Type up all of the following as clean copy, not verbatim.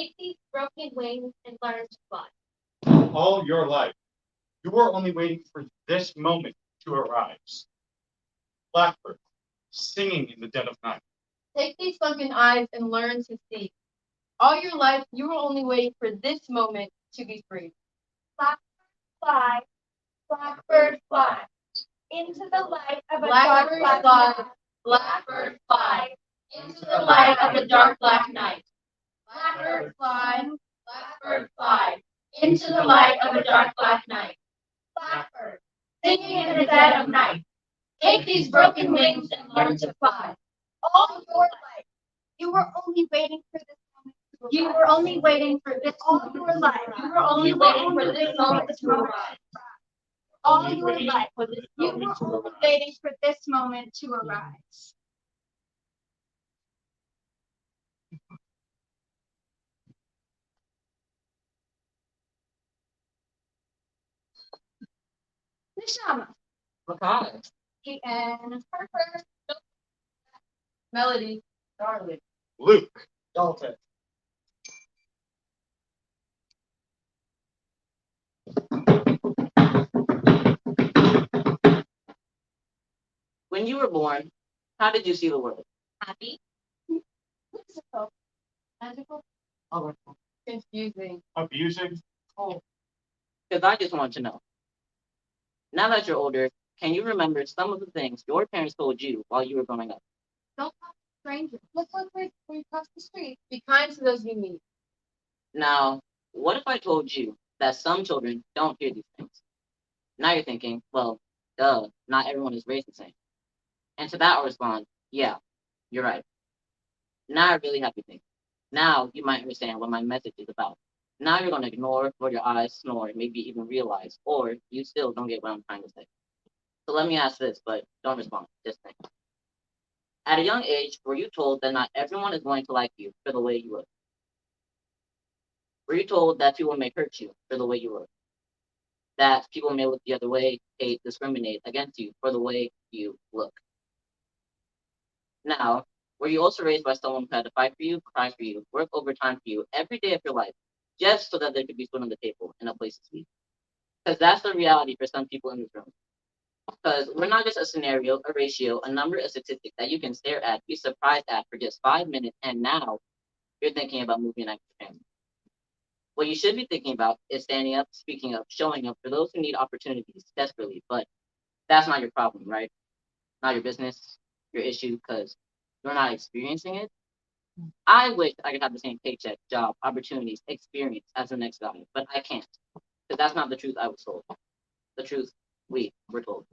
Take these broken wings and learn to fly. All your life, you were only waiting for this moment to arise. Blackbird, singing in the dead of night. Take these sunken eyes and learn to see. All your life, you were only waiting for this moment to be free. Fly, blackbird, fly into the light of a dark Blackbird black fly, night. blackbird fly, Into the light of a dark black night. blackbird fly, blackbird fly, Into the light of a dark black night. Blackbird, singing in the dead of night. Take these broken wings and learn to fly. All your life, you were only waiting for this moment. You were only waiting for this. All your life, you were only waiting for this moment to arrive. All your life, you were only waiting for this moment to arise. Nishama, Makai. and Harper. Melody, darling. Luke, Dalton. When you were born, how did you see the world? Happy. Whimsical, magical, Colorful. confusing, abusing. cold. Because I just want to know. Now that you're older, can you remember some of the things your parents told you while you were growing up? Don't talk to strangers. Look where you cross the street. Be kind to those you meet. Now, what if I told you that some children don't hear these things? Now you're thinking, well, duh, not everyone is raised the same. And to that I'll respond, yeah, you're right. Now I really have to think. Now you might understand what my message is about. Now you're going to ignore or your eyes snore, maybe even realize, or you still don't get what I'm trying to say. So let me ask this, but don't respond. Just think. At a young age, were you told that not everyone is going to like you for the way you look? Were you told that people may hurt you for the way you look? That people may look the other way, hate, discriminate against you for the way you look? Now, were you also raised by someone who had to fight for you, cry for you, work overtime for you every day of your life, just so that there could be food on the table and a place to sleep? Because that's the reality for some people in this room. Because we're not just a scenario, a ratio, a number, a statistic that you can stare at, be surprised at for just 5 minutes, and now you're thinking about moving out your family. What you should be thinking about is standing up, speaking up, showing up for those who need opportunities desperately. But that's not your problem, right? Not your business, your issue, because you're not experiencing it. I wish I could have the same paycheck, job, opportunities, experience as the next guy, but I can't. Because that's not the truth I was told. The truth we were told.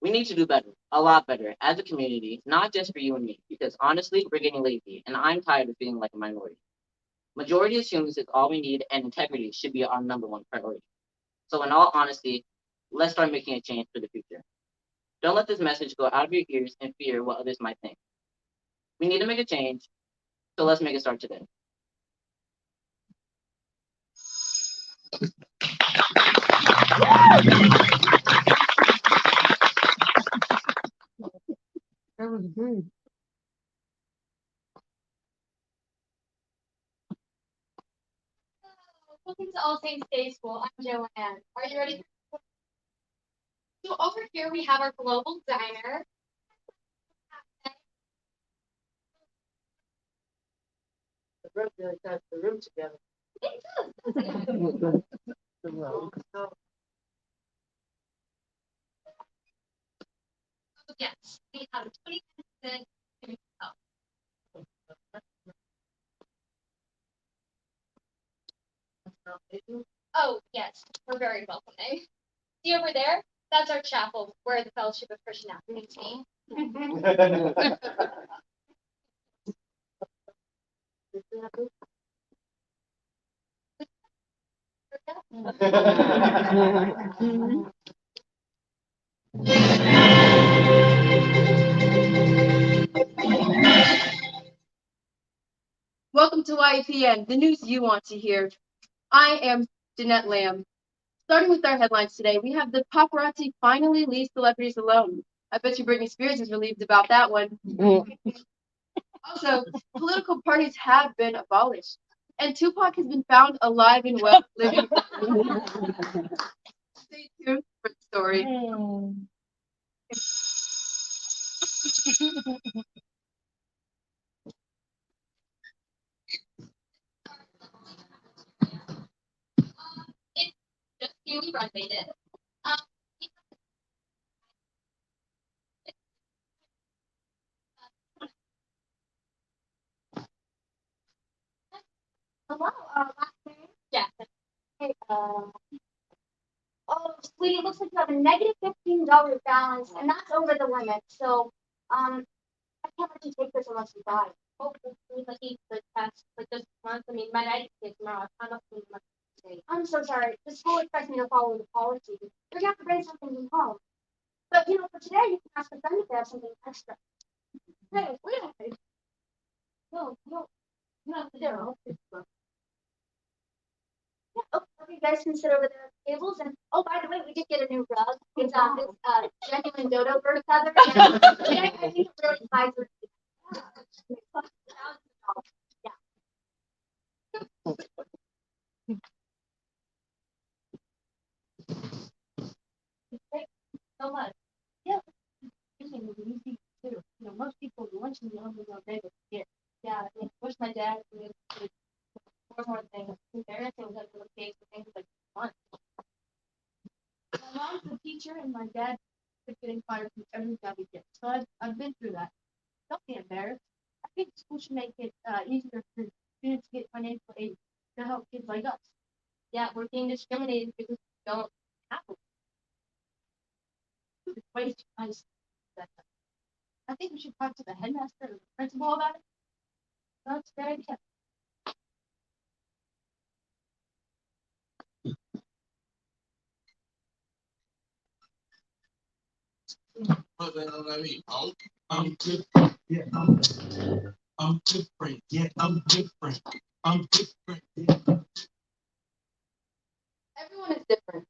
We need to do better, a lot better, as a community, not just for you and me, because honestly, we're getting lazy, and I'm tired of feeling like a minority. Majority as humans is all we need, and integrity should be our number one priority. So, in all honesty, let's start making a change for the future. Don't let this message go out of your ears and fear what others might think. We need to make a change, so let's make it start today. That was good. Welcome to All Saints Day School. I'm Joanne. Are you ready? So over here we have our global diner. The room really ties the room together. It does, doesn't it? So yes, we have a 20 minute help. Oh yes, we're very welcoming. See over there? That's our chapel where the Fellowship of Christian Athletes meet. Welcome to Y.E.P, the news you want to hear. I am Jeanette Lamb. Starting with our headlines today, we have the paparazzi finally leaves celebrities alone. I bet you Britney Spears is relieved about that one. Also, political parties have been abolished. And Tupac has been found alive and well, living. Stay tuned for the story. It's just really renovated. Um, Hello, last name? Jackson. Hey, oh, sweetie, it looks like you have a negative $15 balance, and that's over the limit. So, I can't let you take this unless you buy it. Oh, please, like the test, like this month. I mean, my dad gets tomorrow. I can't afford much today. I'm so sorry. The school expects me to follow the policy. We're gonna have to bring something from home. But for today, you can ask a friend if they have something extra. Hey, wait a minute. No, you don't have to do it. Yeah, okay, you guys can sit over there at the tables. And oh, by the way, we did get a new rug. It's genuine dodo bird feather. And I think it really hides her. Yeah. Thanks so much. Yeah. Usually it was easy too. Most people lunch in the only one day but here. Yeah, I wish my dad would more things. Embarrassing was the case for things like fun. My mom's a teacher and my dad is getting fired from every job he gets. So I've been through that. Don't be embarrassed. I think school should make it easier for students to get financial aid to help kids like us. Yeah, we're being discriminated because we don't have it. It's way too nice. I think we should talk to the headmaster or the principal about it. That's a great idea. I'm different. Yeah, I'm different. Yeah, I'm different. I'm different. Yeah. Everyone is different.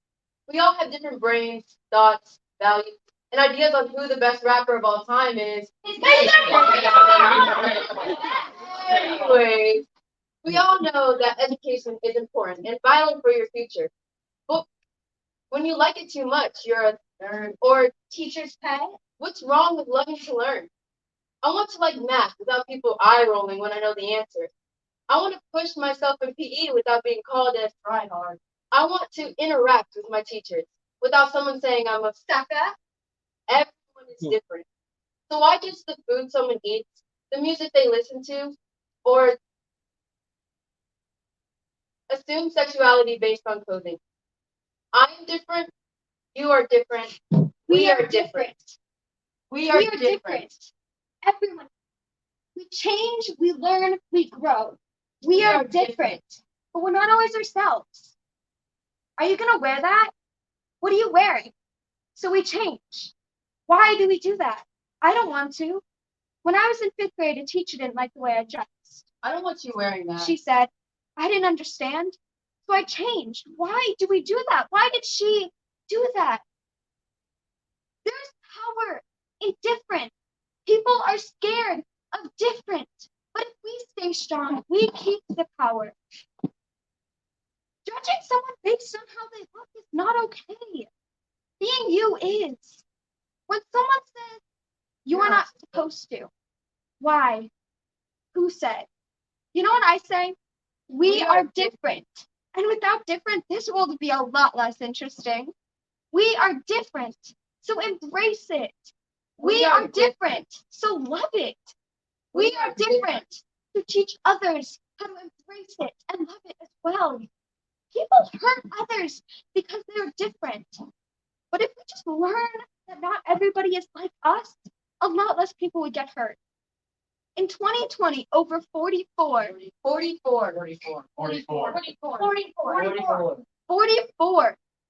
We all have different brains, thoughts, values, and ideas on who the best rapper of all time is. Anyways, we all know that education is important and vital for your future. But when you like it too much, you're a nerd or teacher's pet. What's wrong with loving to learn? I want to like math without people eye rolling when I know the answer. I want to push myself in PE without being called a try hard. I want to interact with my teachers without someone saying I'm a sucker. Everyone is different. So why just the food someone eats, the music they listen to, or assume sexuality based on clothing? I am different. You are different. We are different. We are different. Everyone. We change, we learn, we grow. We are different, but we're not always ourselves. Are you gonna wear that? What are you wearing? So we change. Why do we do that? I don't want to. When I was in 5th grade, a teacher didn't like the way I dressed. I don't want you wearing that. She said, I didn't understand, so I changed. Why do we do that? Why did she do that? There's power in different. People are scared of different. But if we stay strong, we keep the power. Judging someone based on how they look is not okay. Being you is. When someone says, you are not supposed to. Why? Who said? You know what I say? We are different. And without different, this world would be a lot less interesting. We are different, so embrace it. We are different, so love it. We are different, to teach others how to embrace it and love it as well. People hurt others because they're different. But if we just learn that not everybody is like us, a lot less people would get hurt. In 2020, over 44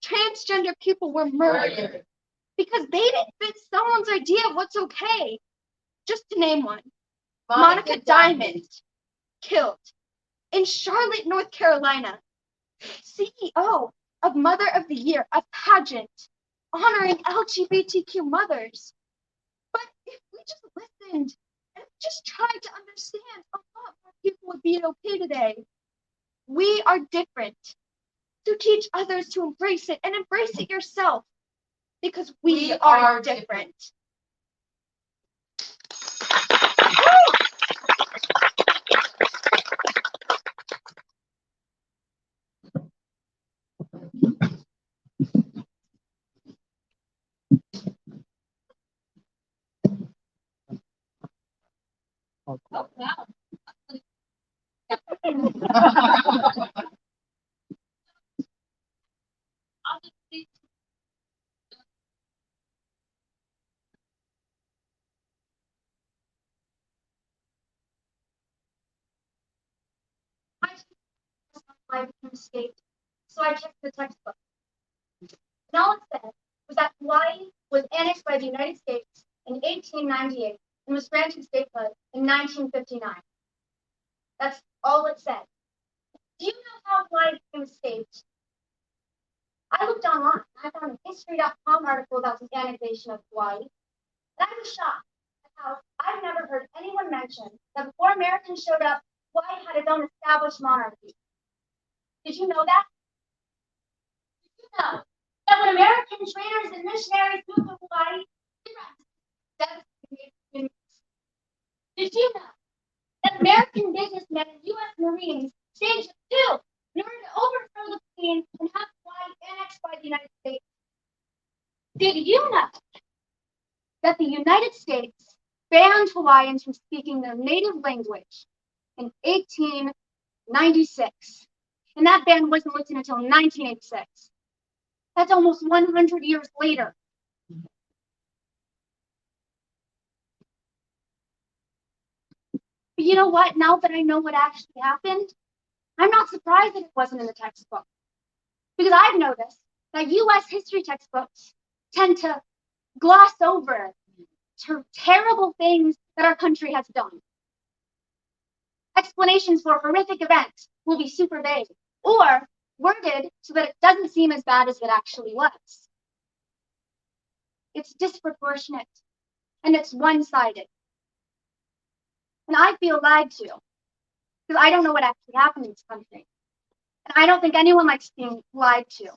transgender people were murdered because they didn't fit someone's idea of what's okay. Just to name one, Monica Diamond, killed. In Charlotte, North Carolina, CEO of Mother of the Year, a pageant honoring LGBTQ mothers. But if we just listened and just tried to understand, a lot more people would be okay today. We are different. So teach others to embrace it and embrace it yourself. Because we are different. Oh, wow. I just my mistake. So I checked the textbook. And all it said was that Hawaii was annexed by the United States in 1898 and was granted statehood in 1959. That's all it said. Do you know how Hawaii became a state? I looked online and I found a history.com article about the annexation of Hawaii. And I was shocked at how I've never heard anyone mention that before Americans showed up, Hawaii had its own established monarchy. Did you know that? Did you know that when American traders and missionaries moved to Hawaii, they brought devastating communities? Did you know that American businessmen and U.S. Marines staged a coup in order to overthrow the Queen and have Hawaii annexed by the United States? Did you know that the United States banned Hawaiians from speaking their native language in 1896? And that ban wasn't lifted until 1986. That's almost 100 years later. But you know what? Now that I know what actually happened, I'm not surprised that it wasn't in the textbook. Because I've noticed that U.S. history textbooks tend to gloss over terrible things that our country has done. Explanations for horrific events will be super vague or worded so that it doesn't seem as bad as it actually was. It's disproportionate and it's one-sided. And I feel lied to because I don't know what actually happened in this country. And I don't think anyone likes being lied to.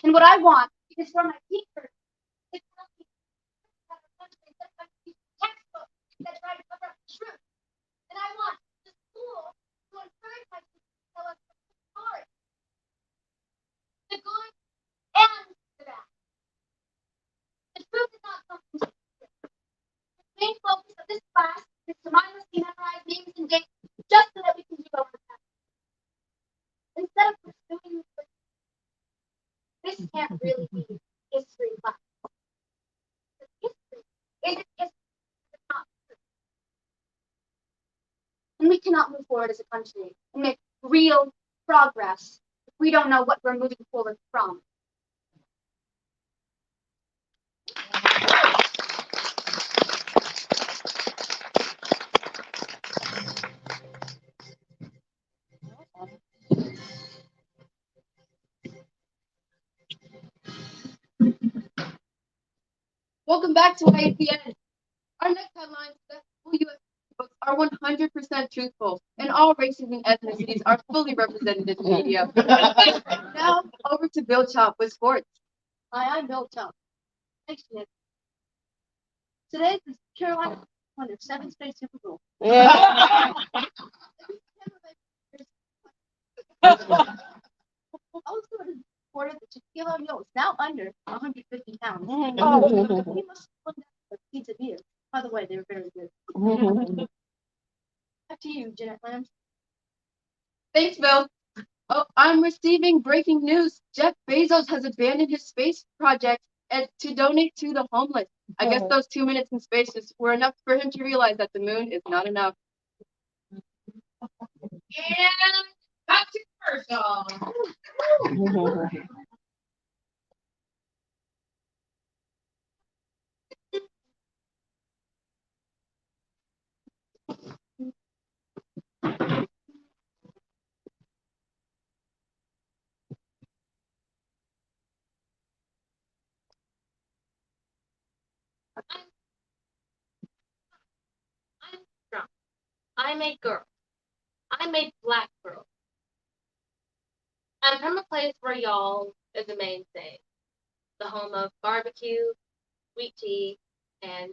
And what I want is for my teachers to tell me that our country is a textbook that try to cover up the truth. And I want the school to encourage my teachers to tell us the story, the good and the bad. The truth is not something to secret. The main focus of this class is to mindlessly memorize names and dates just so that we can do over them. Instead of pursuing the truth, this can't really be history class. History isn't history. It's not true. And we cannot move forward as a country and make real progress if we don't know what we're moving forward from. Welcome back to Y.E.P. Our next headline is that full U.S. books are 100% truthful, and all races and ethnicities are fully represented in the media. Now, over to Bill Chop with sports. Hi, I'm Bill Chop. Thanks, Nick. Today, the Carolina won their seventh straight Super Bowl. Also, it is reported that Shaquille O'Neal is now under 150 pounds. He must have looked at the pizza beer. By the way, they were very good. Back to you, Jeanette Lamb. Thanks, Bill. Oh, I'm receiving breaking news. Jeff Bezos has abandoned his space project to donate to the homeless. I guess those 2 minutes in space were enough for him to realize that the moon is not enough. And back to commercial. I'm strong. I'm a girl. I'm a black girl. I'm from a place where y'all is the main thing. The home of barbecue, sweet tea, and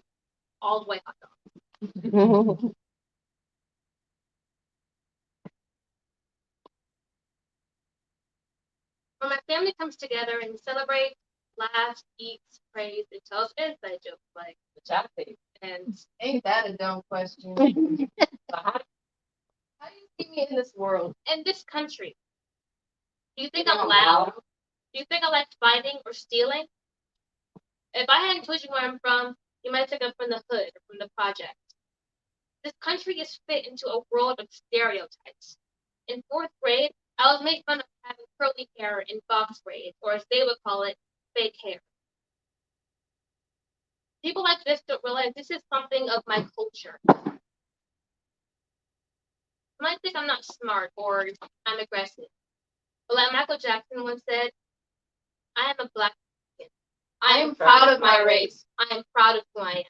all the way hot dogs. When my family comes together and celebrates, laughs, eats, prays, and tells inside jokes like The chat page. and Ain't that a dumb question? How do you see me in this world? in this country. Do you think I'm loud? Do you think I like fighting or stealing? If I hadn't told you where I'm from, you might think I'm from the hood or from the project. This country is fit into a world of stereotypes. In fourth grade, I was made fun of having curly hair in box braids, or as they would call it, fake hair. People like this don't realize this is something of my culture. You might think I'm not smart or I'm aggressive. But like Michael Jackson once said, I am a black American. I am proud of my race. I am proud of who I am.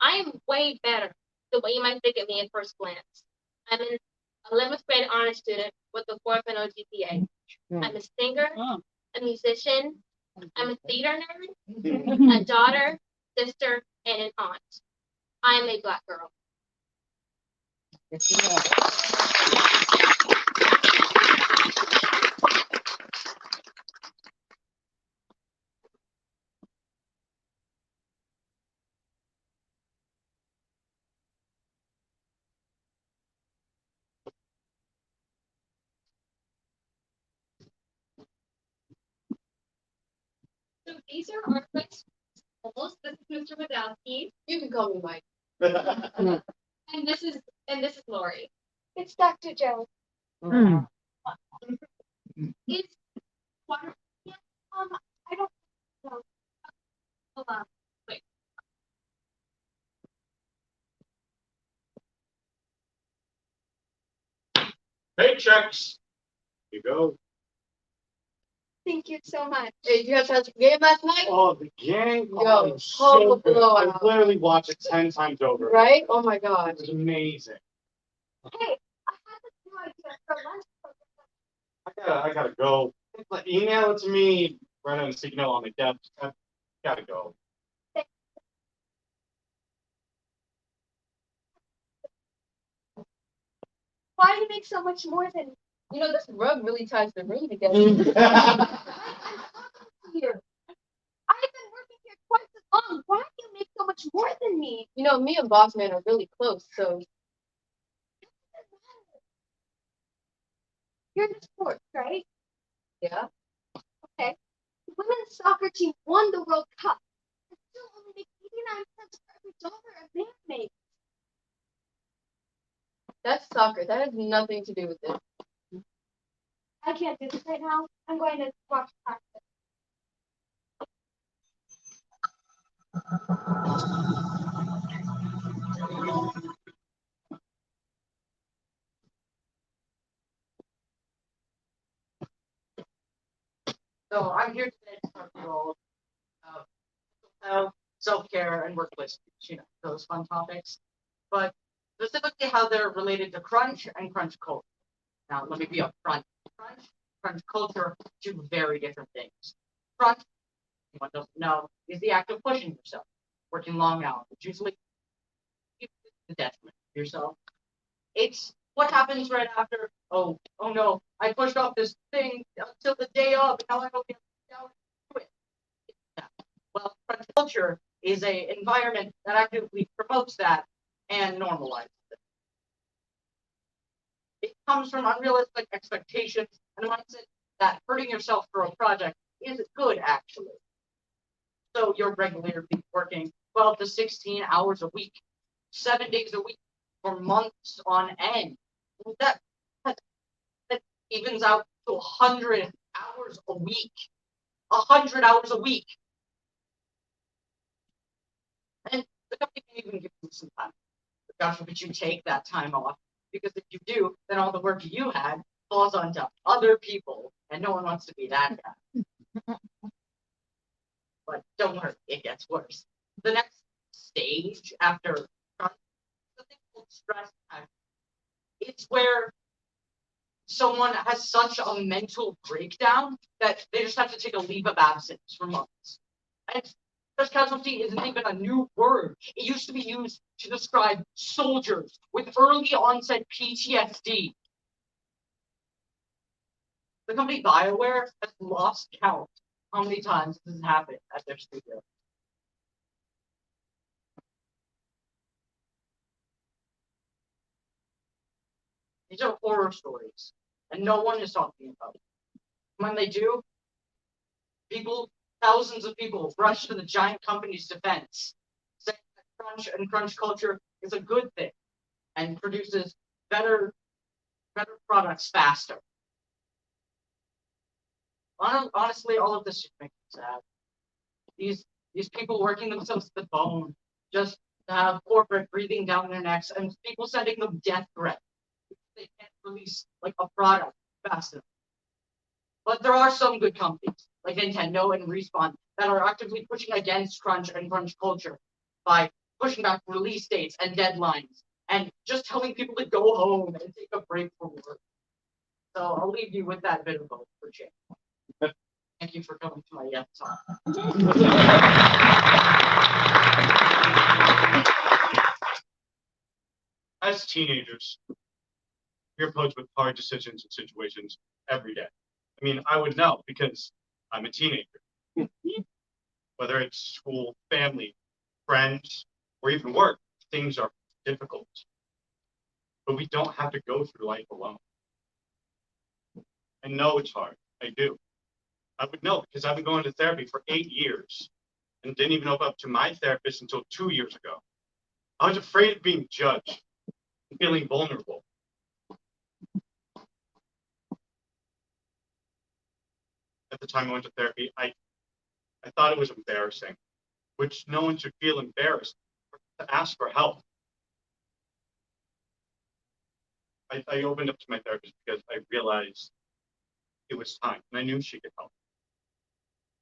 I am way better than what you might think of me at first glance. I'm an 11th grade honors student with a 4.0 GPA. I'm a singer, a musician, I'm a theater nerd, a daughter, sister, and an aunt. I am a black girl. So these are our principals. This is Mr. Wadowski. You can call me Mike. And this is Lori. It's Dr. Joe. Is water? Yeah, I don't know. Hold on. Wait. Paychecks. Here you go. Thank you so much. Hey, you guys had a game last night? Oh, the game. Yo, Oh, it was total so good. blowout. I literally watched it 10 times over. Right? Oh my god. It was amazing. Hey, I had this new idea for lunch. I gotta go. Like, email it to me. Write on a signal on my desk. I gotta go. Why do you make so much more than You know, this rug really ties the room together. here? I've been working here twice as long. Why do you make so much more than me? You know, me and Boss Man are really close, so You're in sports, right? yeah. Okay. The women's soccer team won the World Cup. It still only makes 89 cents for every dollar a man makes. That's soccer. That has nothing to do with it. I can't do this right now. I'm going to watch practice. So I'm here today to talk to you all about self-care and workplace, those fun topics, but specifically how they're related to crunch and crunch culture. Now, let me be upfront. Crunch culture, two very different things. Crunch, anyone doesn't know, is the act of pushing yourself, working long hours, which usually the detriment of yourself. It's what happens right after, oh no, I pushed off this thing until the day of, and now I don't get down to it. Well, crunch culture is a environment that actively promotes that and normalizes it. It comes from unrealistic expectations and a mindset that hurting yourself for a project is good, actually. So you're regularly working 12 to 16 hours a week, 7 days a week, for months on end. That evens out to 100 hours a week. 100 hours a week. And the company can even give you some time. But God forbid you take that time off. Because if you do, then all the work you had falls onto other people, and no one wants to be that guy. But don't worry, it gets worse. The next stage after something called stress test. It's where someone has such a mental breakdown that they just have to take a leave of absence for months. And stress casualty isn't even a new word. It used to be used to describe soldiers with early onset PTSD. The company BioWare has lost count how many times this has happened at their studio. These are horror stories, and no one is talking about it. When they do, thousands of people rush to the giant company's defense, saying that crunch culture is a good thing and produces better products faster. Honestly, all of this should make me sad. These people working themselves to the bone just to have corporate breathing down their necks and people sending them death threats. They can't release like a product fast enough. But there are some good companies like Nintendo and Respawn that are actively pushing against crunch and crunch culture by pushing back release dates and deadlines and just telling people to go home and take a break from work. So I'll leave you with that bit of hope for change. Thank you for coming to my Y.E.P talk. As teenagers, we're posed with hard decisions and situations every day. I mean, I would know because I'm a teenager. Whether it's school, family, friends, or even work, things are difficult. But we don't have to go through life alone. I know it's hard. I do. I would know because I've been going to therapy for 8 years and didn't even open up to my therapist until 2 years ago. I was afraid of being judged and feeling vulnerable. At the time I went to therapy, I thought it was embarrassing, which no one should feel embarrassed to ask for help. I opened up to my therapist because I realized it was time, and I knew she could help.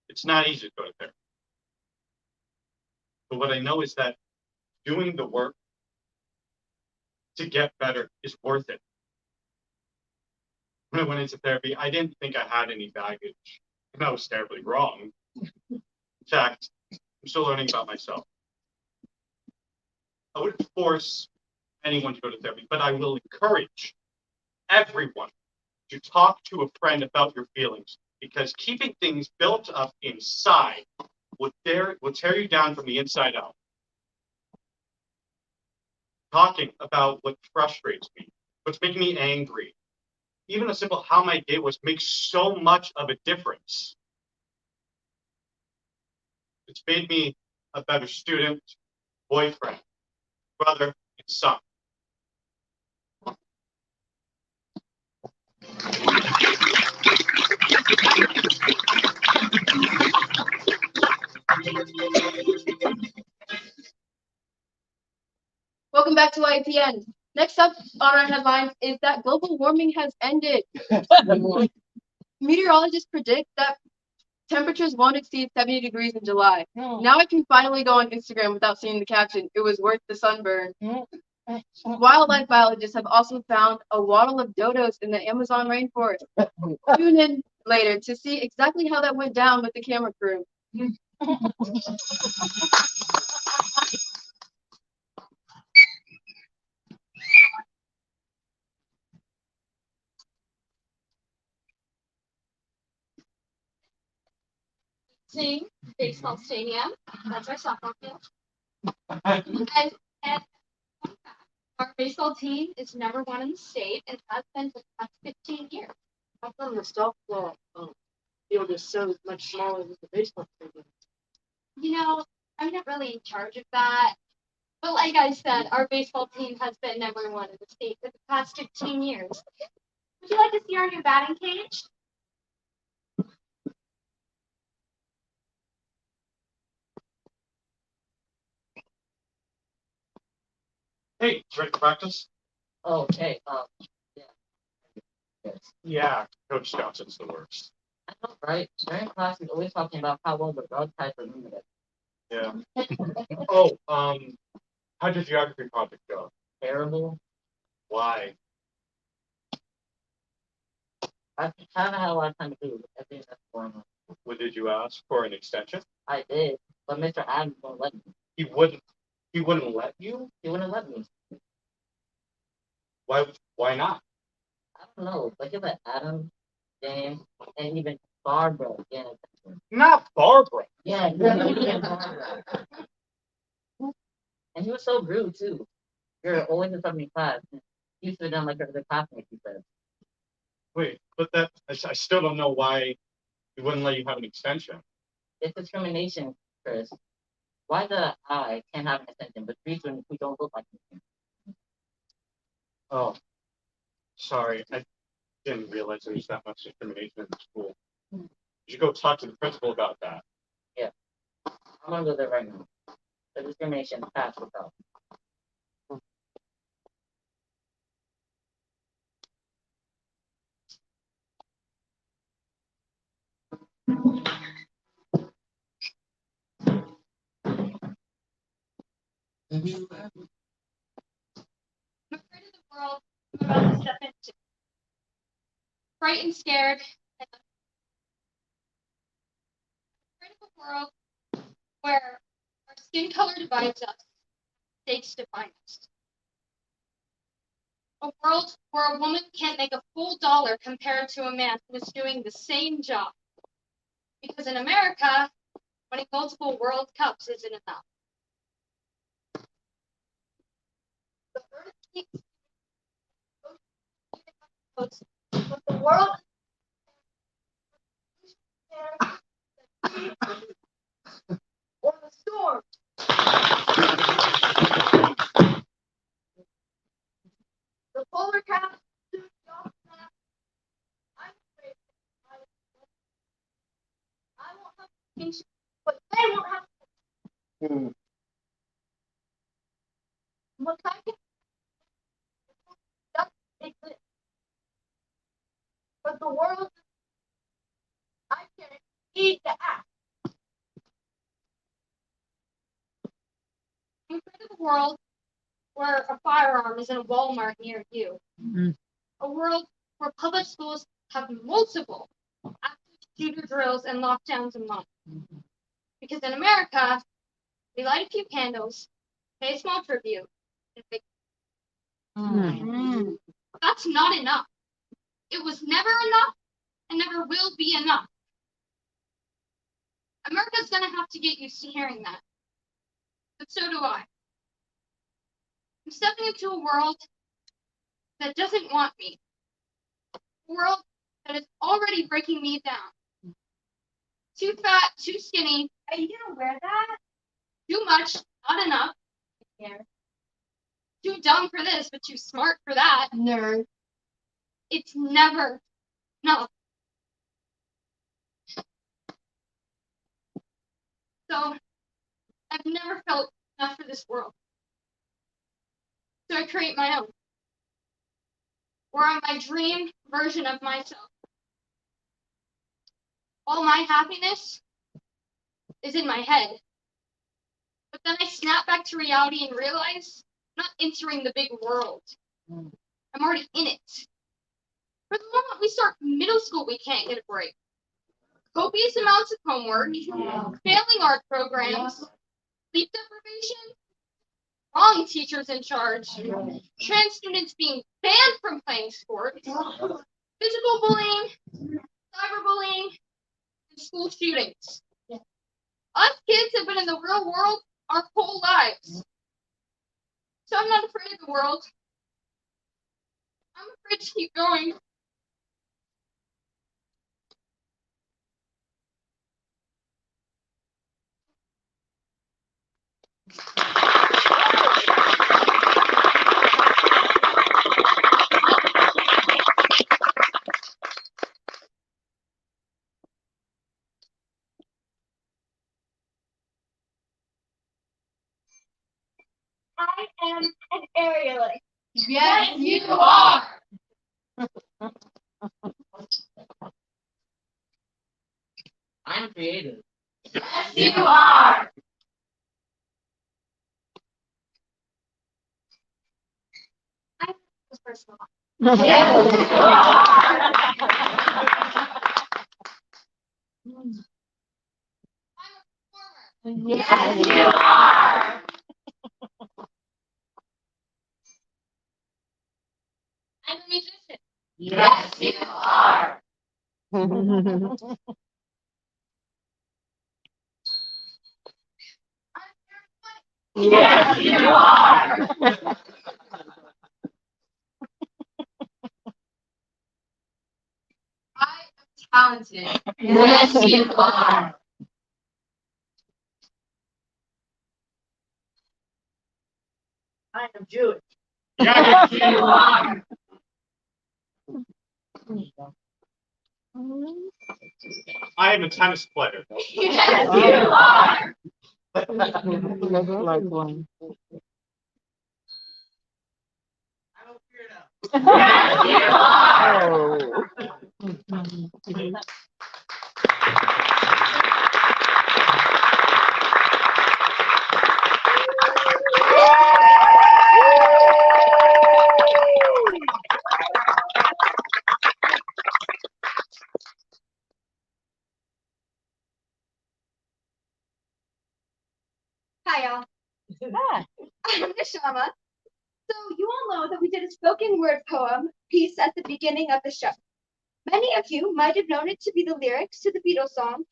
It's not easy to go to therapy. But what I know is that doing the work to get better is worth it. When I went into therapy, I didn't think I had any baggage, and I was terribly wrong. In fact, I'm still learning about myself. I wouldn't force anyone to go to therapy, but I will encourage everyone to talk to a friend about your feelings, because keeping things built up inside will tear you down from the inside out. Talking about what frustrates me, what's making me angry, even a simple how my day was makes so much of a difference. It's made me a better student, boyfriend, brother, and son. Welcome back to YPN. Next up on our headlines is that global warming has ended. Meteorologists predict that temperatures won't exceed 70 degrees in July. Now I can finally go on Instagram without seeing the caption, "It was worth the sunburn." Wildlife biologists have also found a waddle of dodos in the Amazon rainforest. Tune in later to see exactly how that went down with the camera crew. Sing, baseball stadium. That's our softball field. And our baseball team is number one in the state and has been for the past 15 years. How come the softball field is so much smaller than the baseball field? You know, I'm not really in charge of that. But like I said, our baseball team has been number one in the state for the past 15 years. Would you like to see our new batting cage? Hey, ready to practice? Oh, hey, yeah. Yes. Yeah, Coach Johnson's the worst. I know, right? During class, he's always talking about how well the dog type are limited. Yeah. Oh, how'd your geography project go? Terrible. Why? I haven't had a lot of time to do. I think that's going on. What did you ask for an extension? I did, but Mr. Adams won't let me. He wouldn't. He wouldn't let you. He wouldn't let me. Why? Why not? I don't know, but he let Adam, James, and even Barbara get attention. Not Barbara. Yeah, even Barbara. And he was so rude too. You're always in somebody's class. He used to down like the classmates, he said. Wait, but that I still don't know why he wouldn't let you have an extension. It's discrimination, Chris. Why the I can't have an extension, but three students who don't look like me? Oh, sorry. I didn't realize there was that much discrimination in the school. You should go talk to the principal about that. Yeah. I'm gonna go there right now. The discrimination passed without. And we laugh. I'm afraid of the world I'm about to step into. Frightened, scared, and afraid of a world where our skin color divides us, states define us. A world where a woman can't make a full dollar compared to a man who is doing the same job. Because in America, winning multiple World Cups isn't enough. The earth keeps but the world or the storm. The polar cap soon off snap. I'm afraid I won't have patience, but they won't have what kind of doesn't exist. But the world I can need to act. I'm afraid of a world where a firearm is in a Walmart near you. A world where public schools have multiple active shooter drills and lockdowns a month. Because in America, we light a few candles, pay a small tribute, and that's not enough. It was never enough and never will be enough. America's gonna have to get used to hearing that. But so do I. I'm stepping into a world that doesn't want me. A world that is already breaking me down. Too fat, too skinny. Are you gonna wear that? Too much, not enough. Yeah. Too dumb for this, but too smart for that. Nerd. It's never enough. So, I've never felt enough for this world. So I create my own. Where I'm my dream version of myself. All my happiness is in my head. But then I snap back to reality and realize I'm not entering the big world. I'm already in it. For the moment we start middle school, we can't get a break. Copious amounts of homework, failing art programs, sleep deprivation, wrong teachers in charge, trans students being banned from playing sports, physical bullying, cyberbullying, and school shootings. Us kids have been in the real world our whole lives. So I'm not afraid of the world. I'm afraid to keep going. I am an aerialist. Yes, you are. I'm creative. Yes, you are. I'm personal. Yes, you are. Yes, you are. I'm a musician. Yes, you are. Yes, you are. I am talented. Yes, you are. I am Jewish. Yes, You are. I am a tennis player. Yes, you are. I'm a weirdo. Yes, you are. Hi, y'all. I'm Nishama. So you all know that we did a spoken word poem piece at the beginning of the show. Many of you might have known it to be the lyrics to the Beatles song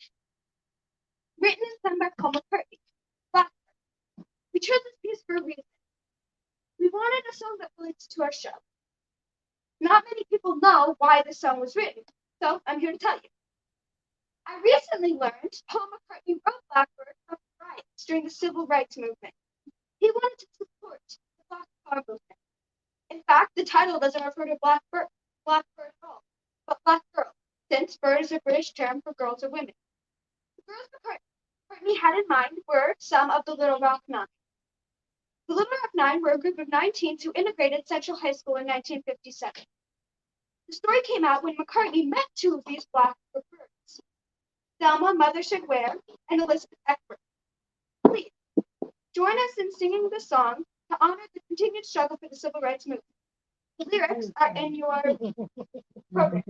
written and sung by Paul McCartney. But we chose this piece for a reason. We wanted a song that relates to our show. Not many people know why this song was written, so I'm here to tell you. I recently learned Paul McCartney wrote Blackbird after riots during the civil rights movement. He wanted to support the Black Power movement. In fact, the title doesn't refer to Blackbird at all, but Black Girl, since bird is a British term for girls or women. The girls McCartney had in mind were some of the Little Rock Nine. The Little Rock Nine were a group of 9 teens who integrated Central High School in 1957. The story came out when McCartney met 2 of these Black birds, Thelma Mothership Ware and Elizabeth Eckford. Please join us in singing the song to honor the continued struggle for the civil rights movement. The lyrics are in your program.